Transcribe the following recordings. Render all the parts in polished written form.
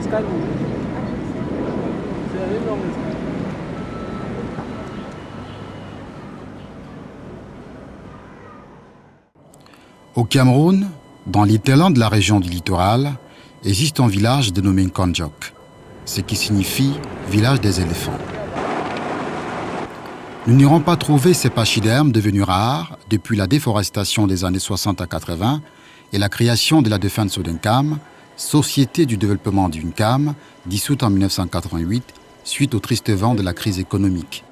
escale. C'est une longue escale. Au Cameroun, dans l'hinterland de la région du littoral, existe un village dénommé Nkondiok, ce qui signifie « village des éléphants ». Nous n'irons pas trouver ces pachydermes devenus rares depuis la déforestation des années 60 à 80 et la création de la Defense Sodenkam, société du développement d'Uncam, dissoute en 1988 suite au triste vent de la crise économique.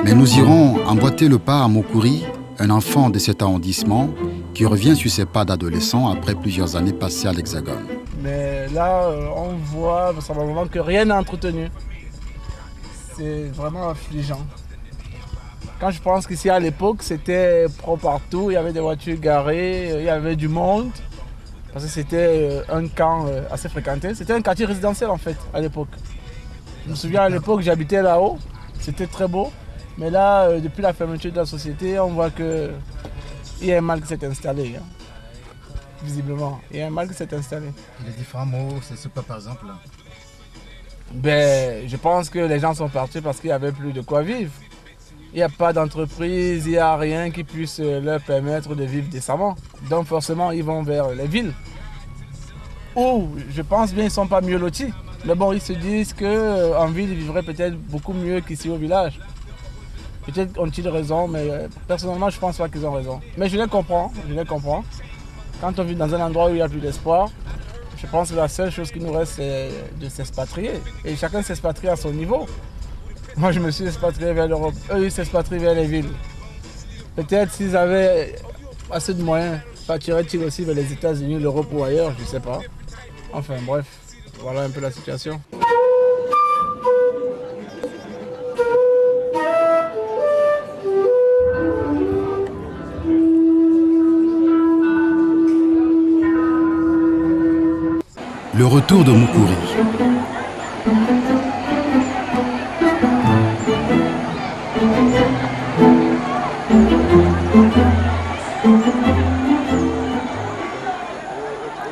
Mais nous irons emboîter le pas à Mokuri, un enfant de cet arrondissement qui revient sur ses pas d'adolescent après plusieurs années passées à l'Hexagone. Mais là, on voit vraiment que rien n'est entretenu. C'est vraiment affligeant. Quand je pense qu'ici à l'époque, c'était propre partout, il y avait des voitures garées, il y avait du monde. Parce que c'était un camp assez fréquenté. C'était un quartier résidentiel en fait, à l'époque. Je me souviens à l'époque, j'habitais là-haut, c'était très beau. Mais là, depuis la fermeture de la société, on voit qu'il y a un mal qui s'est installé. Hein. Visiblement, il y a un mal qui s'est installé. Les différents mots, c'est quoi par exemple? Ben, je pense que les gens sont partis parce qu'il n'y avait plus de quoi vivre. Il n'y a pas d'entreprise, il n'y a rien qui puisse leur permettre de vivre décemment. Donc forcément, ils vont vers les villes. Ou, je pense bien, ils ne sont pas mieux lotis. Mais bon, ils se disent qu'en ville, ils vivraient peut-être beaucoup mieux qu'ici au village. Peut-être ont-ils raison, mais personnellement, je ne pense pas qu'ils ont raison. Mais je les comprends, Quand on vit dans un endroit où il n'y a plus d'espoir, je pense que la seule chose qui nous reste, c'est de s'expatrier. Et chacun s'expatrie à son niveau. Moi, je me suis expatrié vers l'Europe. Eux, ils s'expatrient vers les villes. Peut-être s'ils avaient assez de moyens, partiraient-ils aussi vers les États-Unis, l'Europe ou ailleurs, je ne sais pas. Enfin, bref, voilà un peu la situation. Le retour de Mukuri.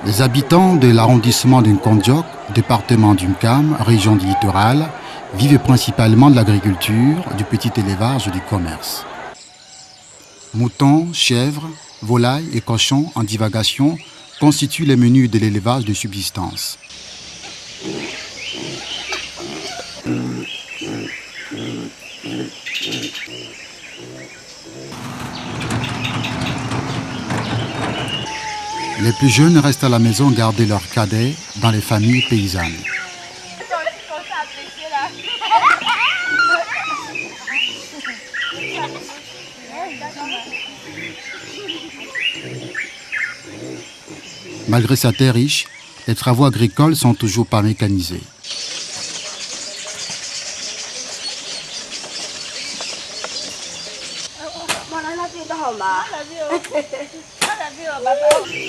Les habitants de l'arrondissement d'Nkondiok, département d'Uncam, région du littoral, vivent principalement de l'agriculture, du petit élevage et du commerce. Moutons, chèvres, volailles et cochons en divagation constituent les menus de l'élevage de subsistance. Les plus jeunes restent à la maison garder leurs cadets dans les familles paysannes. Malgré sa terre riche, les travaux agricoles sont toujours pas mécanisés.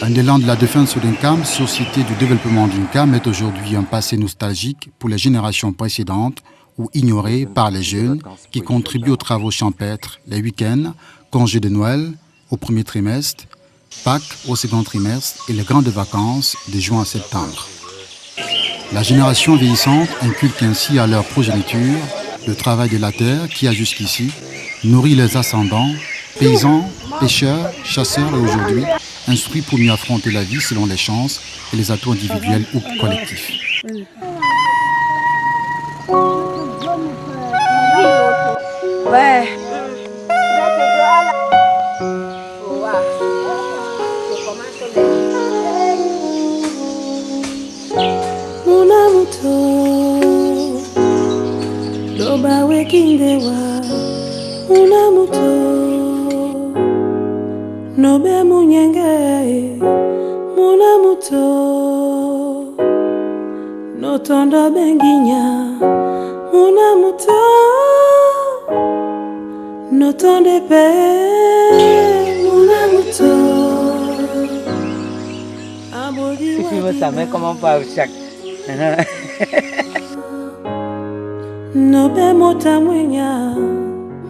Un élan de la Defense Sodenkam, société du développement d'Uncam, est aujourd'hui un passé nostalgique pour les générations précédentes ou ignoré par les jeunes qui contribuent aux travaux champêtres les week-ends, congés de Noël au premier trimestre, Pâques au second trimestre et les grandes vacances de juin à septembre. La génération vieillissante inculque ainsi à leur progéniture le travail de la terre qui a jusqu'ici nourri les ascendants, paysans, pêcheurs, chasseurs et aujourd'hui instruits pour mieux affronter la vie selon les chances et les atouts individuels ou collectifs. Ouais. Loba wekindewa unamuto nobe munyenge munamuto notondo benginya munamuto notonde pe munamuto abodi wa. Si vous savez comment parle chaque Nobe mota mwenya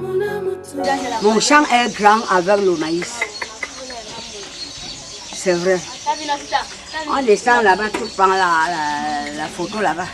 Munamuto Mon champ est grand avec le maïs. C'est vrai. On descend là-bas, tout prend la photo là-bas.